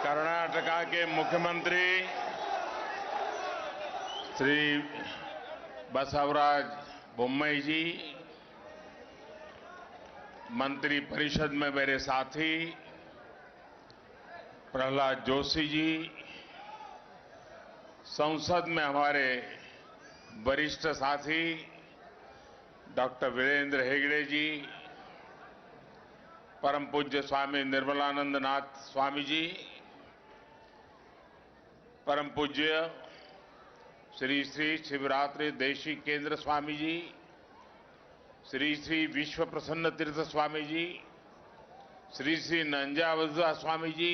कर्नाटका के मुख्यमंत्री श्री बसवराज बोम्मई जी, मंत्री परिषद में मेरे साथी प्रहलाद जोशी जी, संसद में हमारे वरिष्ठ साथी डॉक्टर वीरेंद्र हेगड़े जी, परम पूज्य स्वामी निर्मलानंद नाथ स्वामी जी, परम पूज्य श्री श्री शिवरात्रि देशी केंद्र स्वामी जी, श्री श्री विश्व प्रसन्न तीर्थ स्वामी जी, श्री श्री नंजावजा स्वामी जी,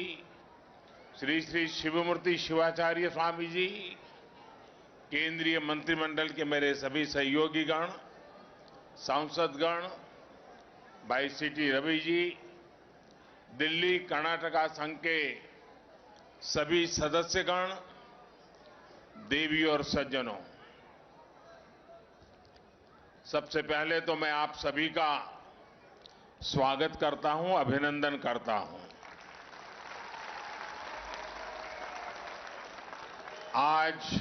श्री श्री शिवमूर्ति शिवाचार्य स्वामी जी, केंद्रीय मंत्रिमंडल के मेरे सभी सहयोगीगण, सांसदगण, भाई सीटी रवि जी, दिल्ली कर्नाटका संघ के सभी सदस्यगण, देवी और सज्जनों, सबसे पहले तो मैं आप सभी का स्वागत करता हूं, अभिनंदन करता हूं। आज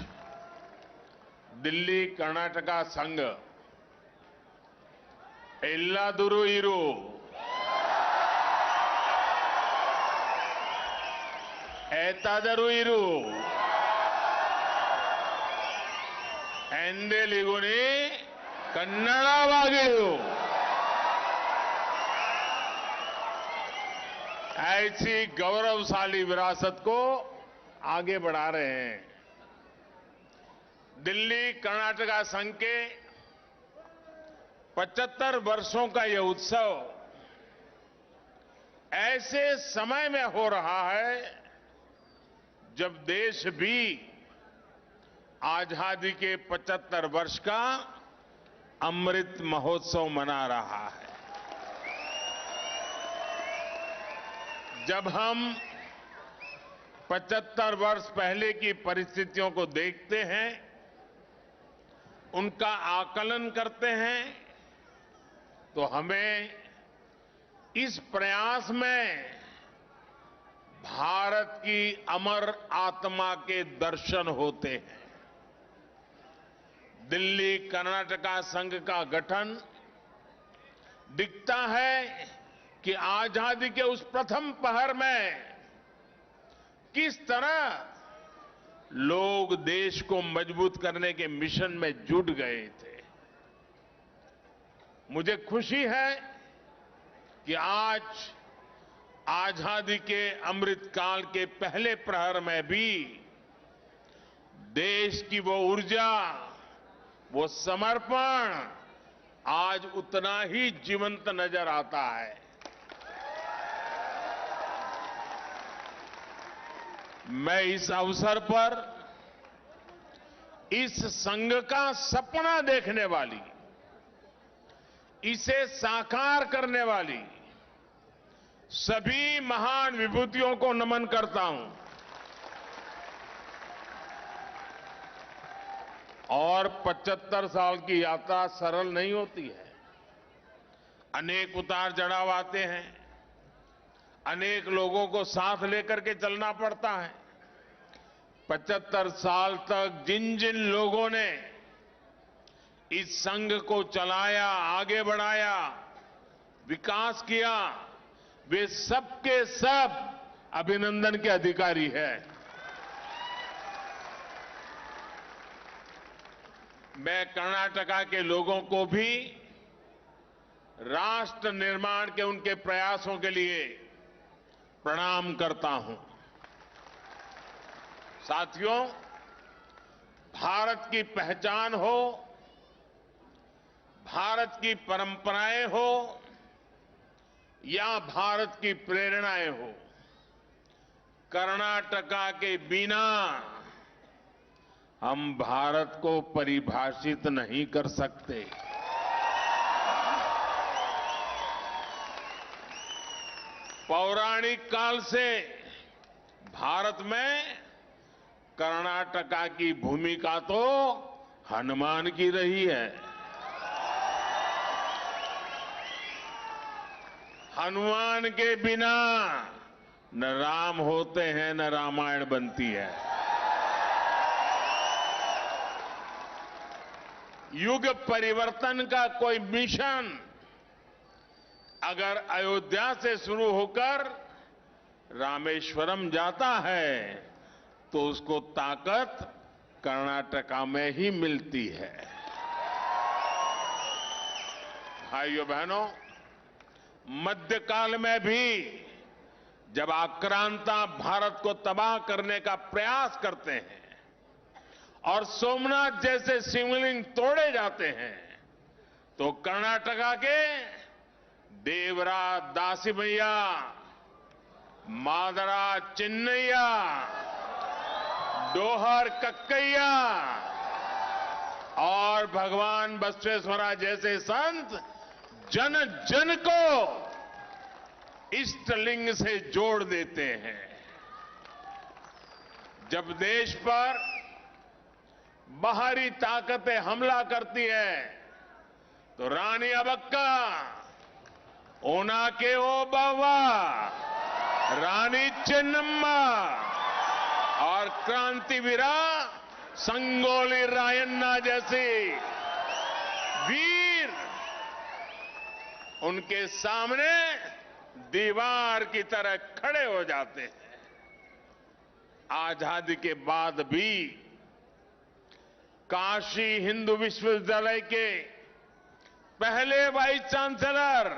दिल्ली कर्नाटका संघ एल्लादुरु इरु एतादरु इरु ಎಂದೆಲಿಗುನಿ कन्नड़वागिड़ु, ऐसी गौरवशाली विरासत को आगे बढ़ा रहे हैं। दिल्ली कर्नाटका संघ के 75 वर्षों का यह उत्सव ऐसे समय में हो रहा है जब देश भी आजादी के 75 वर्ष का अमृत महोत्सव मना रहा है। जब हम 75 वर्ष पहले की परिस्थितियों को देखते हैं, उनका आकलन करते हैं, तो हमें इस प्रयास में भारत की अमर आत्मा के दर्शन होते हैं। दिल्ली कर्नाटका संघ का गठन दिखता है कि आजादी के उस प्रथम पहर में किस तरह लोग देश को मजबूत करने के मिशन में जुट गए थे। मुझे खुशी है कि आज आजादी के अमृत काल के पहले प्रहर में भी देश की वो ऊर्जा, वो समर्पण आज उतना ही जीवंत नजर आता है। मैं इस अवसर पर इस संघ का सपना देखने वाली, इसे साकार करने वाली सभी महान विभूतियों को नमन करता हूं और 75 साल की यात्रा सरल नहीं होती है। अनेक उतार चढ़ाव आते हैं, अनेक लोगों को साथ लेकर के चलना पड़ता है। 75 साल तक जिन जिन लोगों ने इस संघ को चलाया, आगे बढ़ाया, विकास किया, वे सबके सब अभिनंदन के अधिकारी हैं। मैं कर्नाटका के लोगों को भी राष्ट्र निर्माण के उनके प्रयासों के लिए प्रणाम करता हूं। साथियों, भारत की पहचान हो, भारत की परंपराएं हो या भारत की प्रेरणाएं हो, कर्नाटका के बिना हम भारत को परिभाषित नहीं कर सकते। पौराणिक काल से भारत में कर्नाटका की भूमिका तो हनुमान की रही है। हनुमान के बिना न राम होते हैं न रामायण बनती है। युग परिवर्तन का कोई मिशन अगर अयोध्या से शुरू होकर रामेश्वरम जाता है तो उसको ताकत कर्नाटका में ही मिलती है। भाइयों बहनों, मध्यकाल में भी जब आक्रांता भारत को तबाह करने का प्रयास करते हैं और सोमनाथ जैसे शिवलिंग तोड़े जाते हैं तो कर्नाटका के देवरा दासिमैया, मादरा चिन्नैया, डोहर कक्कैया और भगवान बसवेश्वरा जैसे संत जन जन को इष्टलिंग से जोड़ देते हैं। जब देश पर बाहरी ताकतें हमला करती है तो रानी अबक्का, ओनाके ओबावा, रानी चेन्नम्मा और क्रांतिवीरा संगोली रायन्ना जैसे वीर उनके सामने दीवार की तरह खड़े हो जाते हैं। आजादी के बाद भी काशी हिंदू विश्वविद्यालय के पहले वाइस चांसलर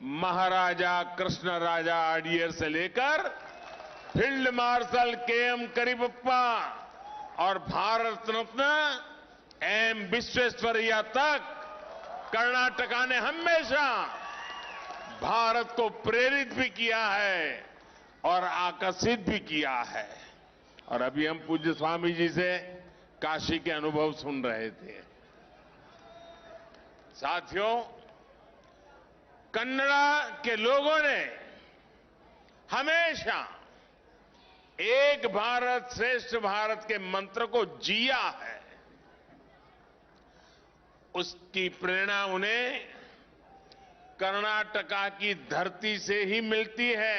महाराजा कृष्णराजा अडियर से लेकर फील्ड मार्शल के.एम. करीबप्पा और भारत रत्न एम. विश्वेश्वरैया तक कर्नाटका ने हमेशा भारत को प्रेरित भी किया है और आकर्षित भी किया है। और अभी हम पूज्य स्वामी जी से काशी के अनुभव सुन रहे थे। साथियों, कन्नड़ा के लोगों ने हमेशा एक भारत श्रेष्ठ भारत के मंत्र को जिया है। उसकी प्रेरणा उन्हें कर्नाटका की धरती से ही मिलती है।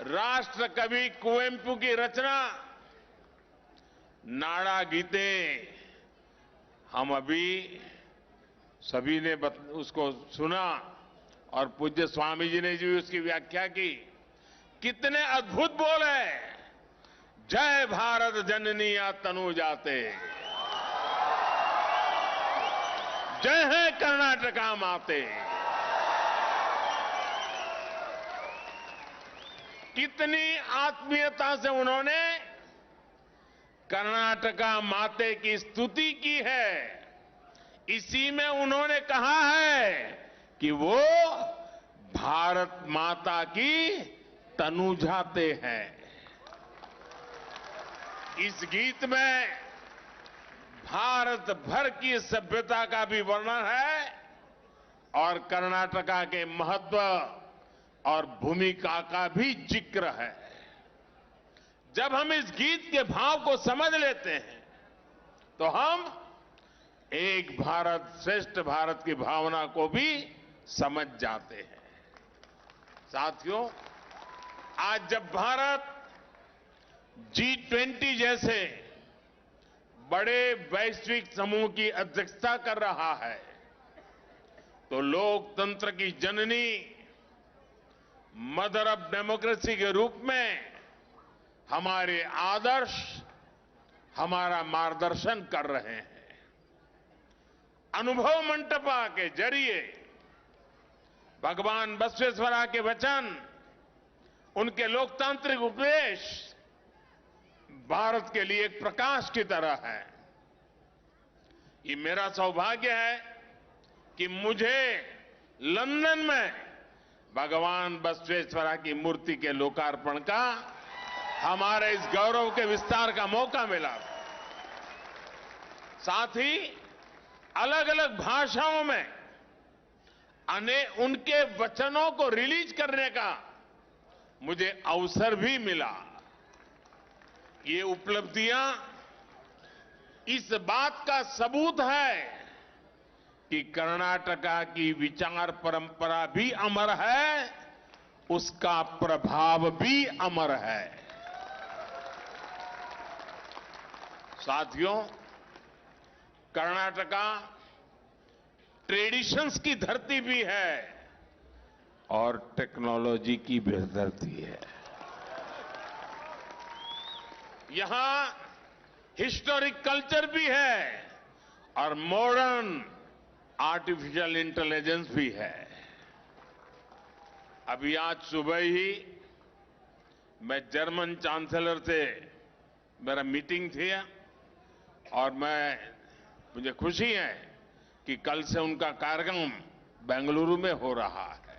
राष्ट्र कवि कुवेंपु की रचना नाड़ा गीते हम अभी सभी ने उसको सुना और पूज्य स्वामी जी ने भी उसकी व्याख्या की। कितने अद्भुत बोल है। जय भारत जननी या तनु जाते, जय है कर्नाटका माते। कितनी आत्मीयता से उन्होंने कर्नाटका माते की स्तुति की है। इसी में उन्होंने कहा है कि वो भारत माता की तनु जाते हैं। इस गीत में भारत भर की सभ्यता का भी वर्णन है और कर्नाटका के महत्व और भूमिका का भी जिक्र है। जब हम इस गीत के भाव को समझ लेते हैं तो हम एक भारत श्रेष्ठ भारत की भावना को भी समझ जाते हैं। साथियों, आज जब भारत G20 जैसे बड़े वैश्विक समूह की अध्यक्षता कर रहा है तो लोकतंत्र की जननी, मदर ऑफ डेमोक्रेसी के रूप में हमारे आदर्श हमारा मार्गदर्शन कर रहे हैं। अनुभव मंटपा के जरिए भगवान बसवेश्वरा के वचन, उनके लोकतांत्रिक उपदेश भारत के लिए एक प्रकाश की तरह है। ये मेरा सौभाग्य है कि मुझे लंदन में भगवान बसवेश्वरा की मूर्ति के लोकार्पण का, हमारे इस गौरव के विस्तार का मौका मिला। साथ ही अलग अलग भाषाओं में उनके वचनों को रिलीज करने का मुझे अवसर भी मिला। ये उपलब्धियां इस बात का सबूत है कि कर्नाटका की विचार परंपरा भी अमर है उसका प्रभाव भी अमर है। साथियों, कर्नाटका ट्रेडिशंस की धरती भी है और टेक्नोलॉजी की भी धरती है। यहां हिस्टोरिक कल्चर भी है और मॉडर्न आर्टिफिशियल इंटेलिजेंस भी है। अभी आज सुबह ही मैं जर्मन चांसलर से मेरा मीटिंग थी और मुझे खुशी है कि कल से उनका कार्यक्रम बेंगलुरु में हो रहा है।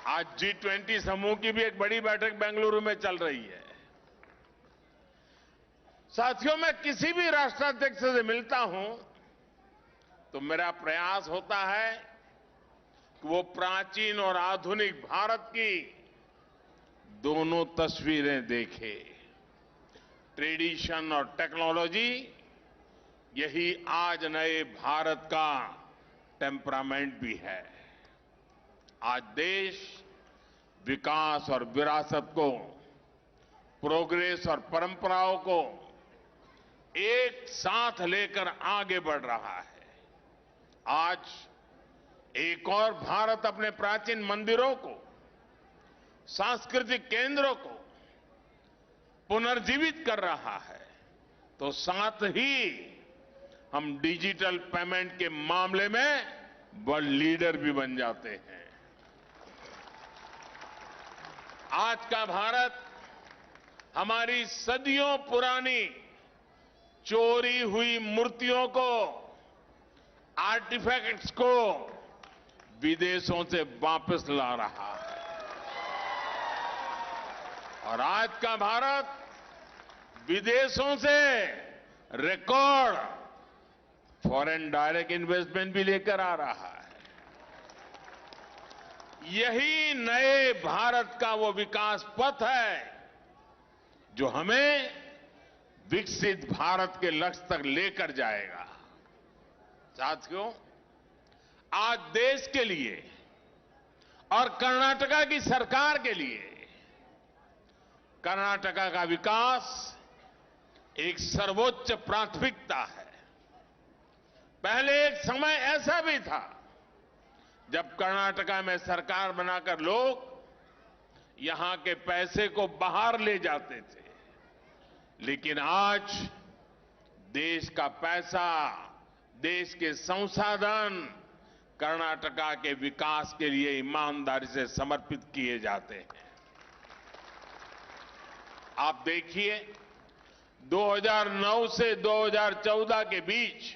आज G20 समूह की भी एक बड़ी बैठक बेंगलुरु में चल रही है। साथियों, मैं किसी भी राष्ट्राध्यक्ष से मिलता हूं तो मेरा प्रयास होता है कि वो प्राचीन और आधुनिक भारत की दोनों तस्वीरें देखे। ट्रेडिशन और टेक्नोलॉजी, यही आज नए भारत का टेम्परामेंट भी है। आज देश विकास और विरासत को, प्रोग्रेस और परंपराओं को एक साथ लेकर आगे बढ़ रहा है। आज एक और भारत अपने प्राचीन मंदिरों को, सांस्कृतिक केंद्रों को पुनर्जीवित कर रहा है, तो साथ ही हम डिजिटल पेमेंट के मामले में वर्ल्ड लीडर भी बन जाते हैं। आज का भारत हमारी सदियों पुरानी चोरी हुई मूर्तियों को, आर्टिफैक्ट्स को विदेशों से वापस ला रहा है। और आज का भारत विदेशों से रिकॉर्ड फॉरेन डायरेक्ट इन्वेस्टमेंट भी लेकर आ रहा है। यही नए भारत का वो विकास पथ है जो हमें विकसित भारत के लक्ष्य तक लेकर जाएगा। साथियों, आज देश के लिए और कर्नाटका की सरकार के लिए कर्नाटका का विकास एक सर्वोच्च प्राथमिकता है। पहले एक समय ऐसा भी था जब कर्नाटका में सरकार बनाकर लोग यहां के पैसे को बाहर ले जाते थे, लेकिन आज देश का पैसा, देश के संसाधन कर्नाटका के विकास के लिए ईमानदारी से समर्पित किए जाते हैं। आप देखिए, 2009 से 2014 के बीच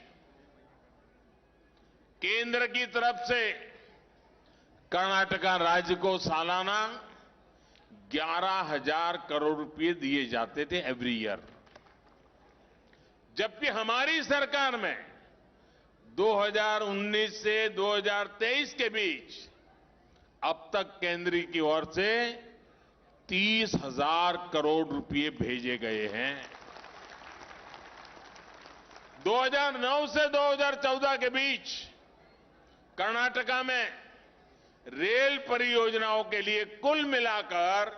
केंद्र की तरफ से कर्नाटका राज्य को सालाना 11,000 करोड़ रुपए दिए जाते थे एवरी ईयर, जबकि हमारी सरकार में 2019 से 2023 के बीच अब तक केंद्र की ओर से 30,000 करोड़ रुपए भेजे गए हैं। 2009 से 2014 के बीच कर्नाटका में रेल परियोजनाओं के लिए कुल मिलाकर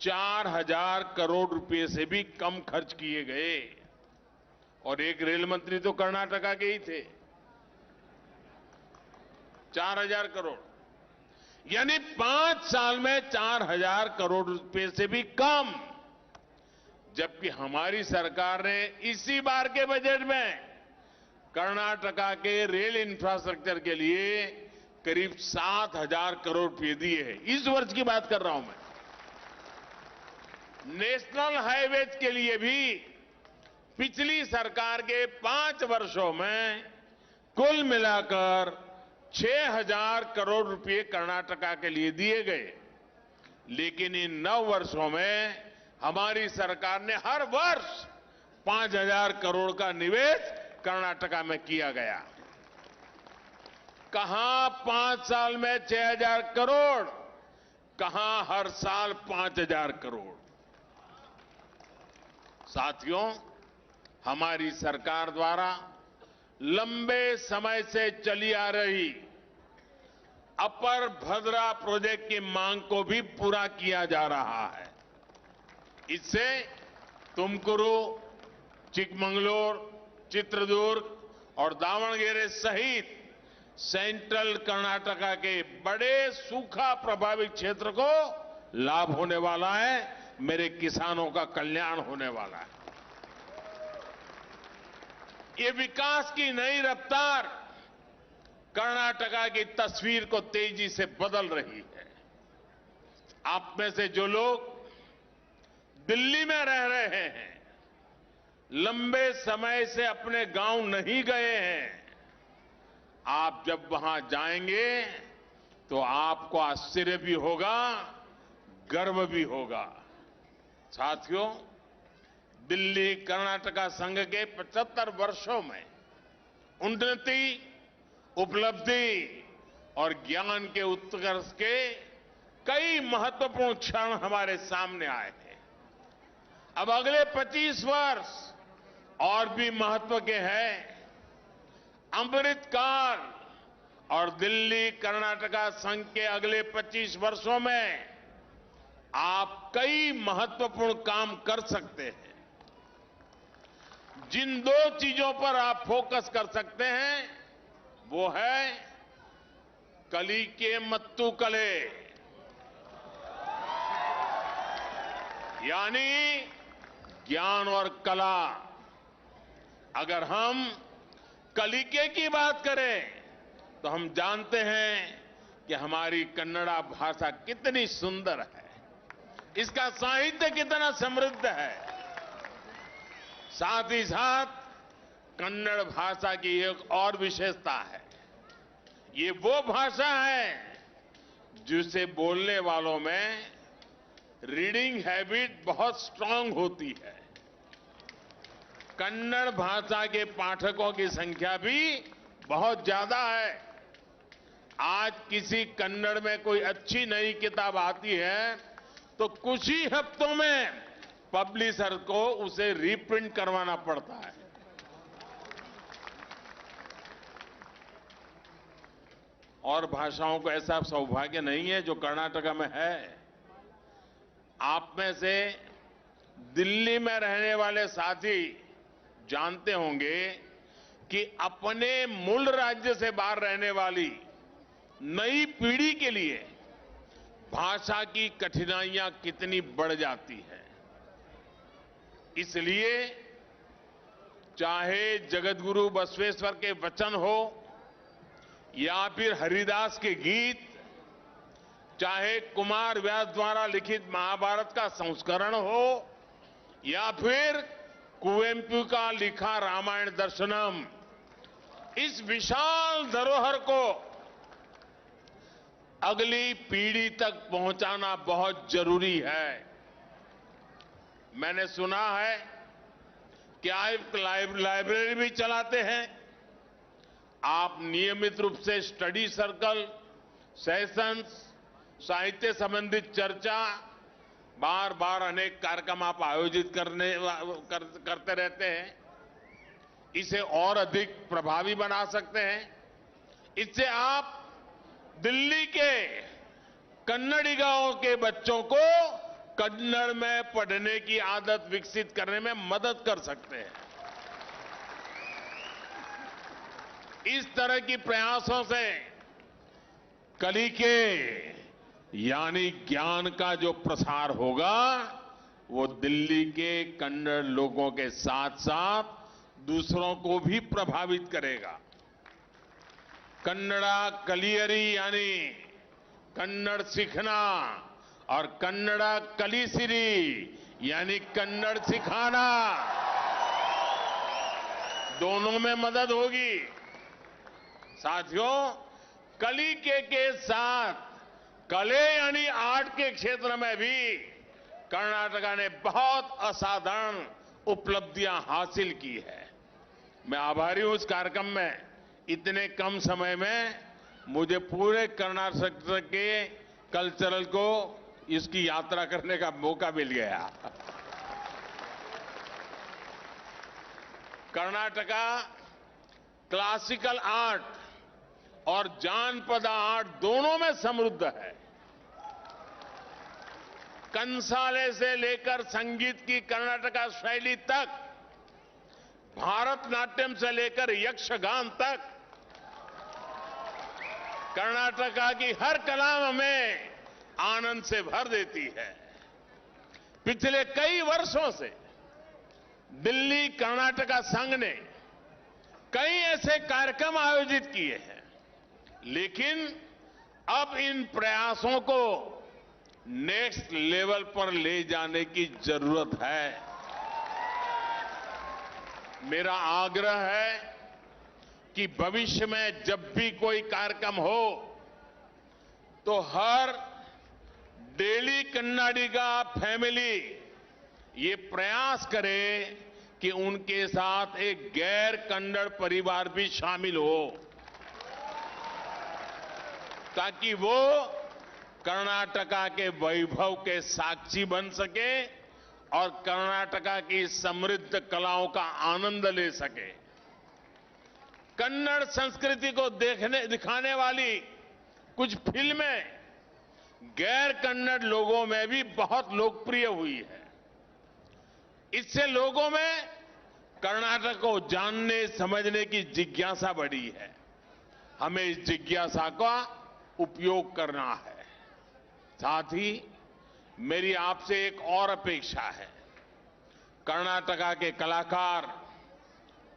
4,000 करोड़ रुपए से भी कम खर्च किए गए, और एक रेल मंत्री तो कर्नाटका के ही थे। 4,000 करोड़, यानी 5 साल में 4,000 करोड़ रुपए से भी कम। जबकि हमारी सरकार ने इसी बार के बजट में कर्नाटका के रेल इंफ्रास्ट्रक्चर के लिए करीब 7,000 करोड़ रुपए दिए हैं। इस वर्ष की बात कर रहा हूं मैं। नेशनल हाईवेज के लिए भी पिछली सरकार के 5 वर्षों में कुल मिलाकर 6,000 करोड़ रुपए कर्नाटका के लिए दिए गए, लेकिन इन 9 वर्षों में हमारी सरकार ने हर वर्ष 5,000 करोड़ का निवेश कर्नाटका में किया गया। कहां 5 साल में 6,000 करोड़, कहां हर साल 5,000 करोड़। साथियों, हमारी सरकार द्वारा लंबे समय से चली आ रही अपर भद्रा प्रोजेक्ट की मांग को भी पूरा किया जा रहा है। इससे तुमकुरु, चिकमंगलूर, चित्रदुर्ग और दावणगेरे सहित सेंट्रल कर्नाटका के बड़े सूखा प्रभावित क्षेत्र को लाभ होने वाला है। मेरे किसानों का कल्याण होने वाला है। ये विकास की नई रफ्तार कर्नाटका की तस्वीर को तेजी से बदल रही है। आप में से जो लोग दिल्ली में रह रहे हैं, लंबे समय से अपने गांव नहीं गए हैं, आप जब वहां जाएंगे तो आपको आश्चर्य भी होगा, गर्व भी होगा। साथियों, दिल्ली कर्नाटका संघ के 75 वर्षों में उन्नति, उपलब्धि और ज्ञान के उत्कर्ष के कई महत्वपूर्ण क्षण हमारे सामने आए हैं। अब अगले 25 वर्ष और भी महत्व के हैं। अमृतकाल और दिल्ली कर्नाटका संघ के अगले 25 वर्षों में आप कई महत्वपूर्ण काम कर सकते हैं। जिन दो चीजों पर आप फोकस कर सकते हैं वो है कली के मत्तू कले, यानी ज्ञान और कला। अगर हम कलिके की बात करें तो हम जानते हैं कि हमारी कन्नड़ा भाषा कितनी सुंदर है, इसका साहित्य कितना समृद्ध है। साथ ही साथ कन्नड़ भाषा की एक और विशेषता है, ये वो भाषा है जिसे बोलने वालों में रीडिंग हैबिट बहुत स्ट्रांग होती है। कन्नड़ भाषा के पाठकों की संख्या भी बहुत ज्यादा है। आज किसी कन्नड़ में कोई अच्छी नई किताब आती है तो कुछ ही हफ्तों में पब्लिशर को उसे रीप्रिंट करवाना पड़ता है। और भाषाओं को ऐसा सौभाग्य नहीं है जो कर्नाटका में है। आप में से दिल्ली में रहने वाले साथी जानते होंगे कि अपने मूल राज्य से बाहर रहने वाली नई पीढ़ी के लिए भाषा की कठिनाइयां कितनी बढ़ जाती है। इसलिए चाहे जगतगुरु बसवेश्वर के वचन हो या फिर हरिदास के गीत, चाहे कुमार व्यास द्वारा लिखित महाभारत का संस्करण हो या फिर कुवेंपु का लिखा रामायण दर्शनम, इस विशाल धरोहर को अगली पीढ़ी तक पहुंचाना बहुत जरूरी है। मैंने सुना है कि आप लाइब्रेरी भी चलाते हैं। आप नियमित रूप से स्टडी सर्कल, सेशंस, साहित्य संबंधित चर्चा, बार बार अनेक कार्यक्रम आप आयोजित करते रहते हैं। इसे और अधिक प्रभावी बना सकते हैं। इससे आप दिल्ली के कन्नडिगांव के बच्चों को कन्नड़ में पढ़ने की आदत विकसित करने में मदद कर सकते हैं। इस तरह की प्रयासों से कलिके यानी ज्ञान का जो प्रसार होगा वो दिल्ली के कन्नड़ लोगों के साथ साथ दूसरों को भी प्रभावित करेगा। कन्नड़ा कलियरी यानी कन्नड़ सीखना और कन्नड़ा कलिसिरी यानी कन्नड़ सिखाना, दोनों में मदद होगी। साथियों, कलिके के साथ कले यानी आर्ट के क्षेत्र में भी कर्नाटका ने बहुत असाधारण उपलब्धियां हासिल की है। मैं आभारी हूं इस कार्यक्रम में इतने कम समय में मुझे पूरे कर्नाटक के कल्चरल को इसकी यात्रा करने का मौका मिल गया। कर्नाटका क्लासिकल आर्ट और जानपदा आर्ट दोनों में समृद्ध है। कंसाले से लेकर संगीत की कर्नाटका शैली तक, भारतनाट्यम से लेकर यक्षगान तक, कर्नाटका की हर कला हमें आनंद से भर देती है। पिछले कई वर्षों से दिल्ली कर्नाटका संघ ने कई ऐसे कार्यक्रम आयोजित किए हैं, लेकिन अब इन प्रयासों को नेक्स्ट लेवल पर ले जाने की जरूरत है। मेरा आग्रह है कि भविष्य में जब भी कोई कार्यक्रम हो तो हर डेली कन्नाडिगा फैमिली ये प्रयास करे कि उनके साथ एक गैर कन्नड़ परिवार भी शामिल हो, ताकि वो कर्नाटका के वैभव के साक्षी बन सके और कर्नाटका की समृद्ध कलाओं का आनंद ले सके। कन्नड़ संस्कृति को दिखाने वाली कुछ फिल्में गैर कन्नड़ लोगों में भी बहुत लोकप्रिय हुई है। इससे लोगों में कर्नाटक को जानने समझने की जिज्ञासा बढ़ी है। हमें इस जिज्ञासा का उपयोग करना है। साथ ही मेरी आपसे एक और अपेक्षा है। कर्नाटका के कलाकार,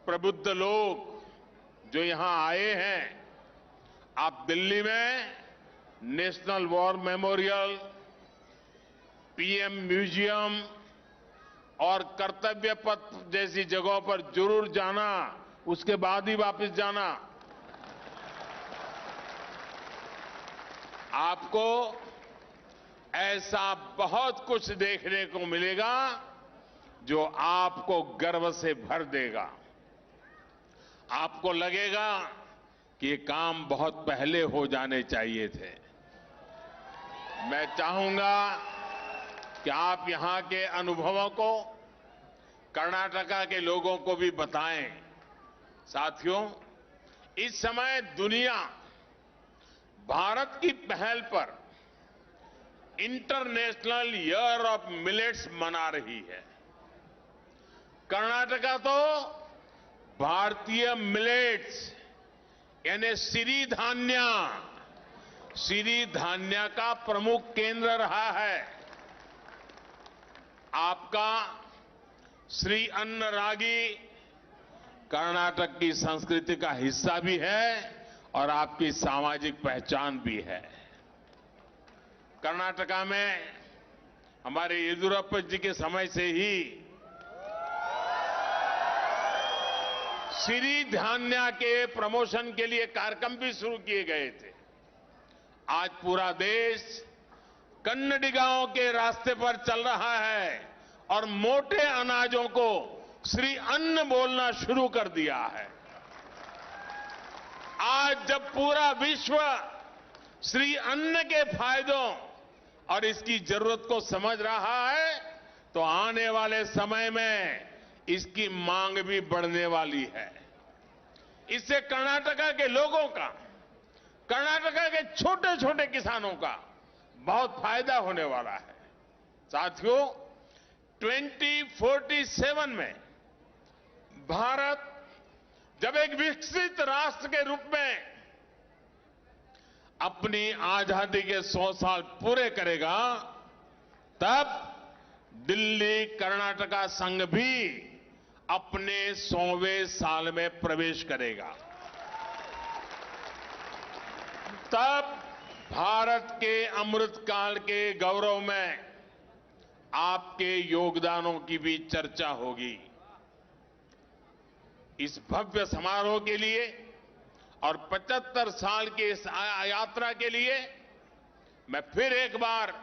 प्रबुद्ध लोग जो यहां आए हैं, आप दिल्ली में national war memorial, PM museum और कर्तव्य पथ जैसी जगहों पर जरूर जाना, उसके बाद ही वापस जाना। आपको ऐसा बहुत कुछ देखने को मिलेगा जो आपको गर्व से भर देगा। आपको लगेगा कि ये काम बहुत पहले हो जाने चाहिए थे। मैं चाहूंगा कि आप यहां के अनुभवों को कर्नाटका के लोगों को भी बताएं। साथियों, इस समय दुनिया भारत की पहल पर इंटरनेशनल ईयर ऑफ मिलेट्स मना रही है। कर्नाटका तो भारतीय मिलेट्स यानी सिरी धान्या का प्रमुख केंद्र रहा है। आपका श्री अन्न रागी कर्नाटक की संस्कृति का हिस्सा भी है और आपकी सामाजिक पहचान भी है। कर्नाटका में हमारे येदियुरप्पा जी के समय से ही सिरी धान्या के प्रमोशन के लिए कार्यक्रम भी शुरू किए गए थे। आज पूरा देश कन्नडिगाओं के रास्ते पर चल रहा है और मोटे अनाजों को श्री अन्न बोलना शुरू कर दिया है। आज जब पूरा विश्व श्री अन्न के फायदों और इसकी जरूरत को समझ रहा है, तो आने वाले समय में इसकी मांग भी बढ़ने वाली है। इससे कर्नाटका के लोगों का, कर्नाटका के छोटे छोटे किसानों का बहुत फायदा होने वाला है। साथियों, 2047 में भारत जब एक विकसित राष्ट्र के रूप में अपनी आजादी के 100 साल पूरे करेगा, तब दिल्ली कर्नाटका संघ भी अपने 100वें साल में प्रवेश करेगा। तब भारत के अमृतकाल के गौरव में आपके योगदानों की भी चर्चा होगी। इस भव्य समारोह के लिए और 75 साल की इस यात्रा के लिए मैं फिर एक बार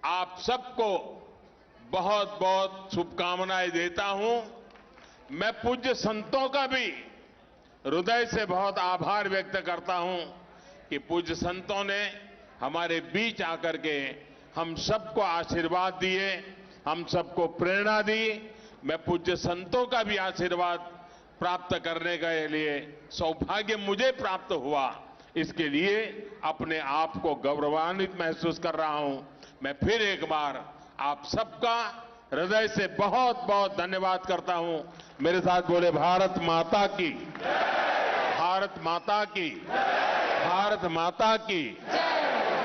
आप सबको बहुत बहुत शुभकामनाएं देता हूं। मैं पूज्य संतों का भी हृदय से बहुत आभार व्यक्त करता हूं कि पूज्य संतों ने हमारे बीच आकर के हम सबको आशीर्वाद दिए, हम सबको प्रेरणा दी। मैं पूज्य संतों का भी आशीर्वाद प्राप्त करने के लिए सौभाग्य मुझे प्राप्त हुआ, इसके लिए अपने आप को गौरवान्वित महसूस कर रहा हूं। मैं फिर एक बार आप सबका हृदय से बहुत बहुत धन्यवाद करता हूं। मेरे साथ बोले भारत माता की, भारत माता की, भारत माता की।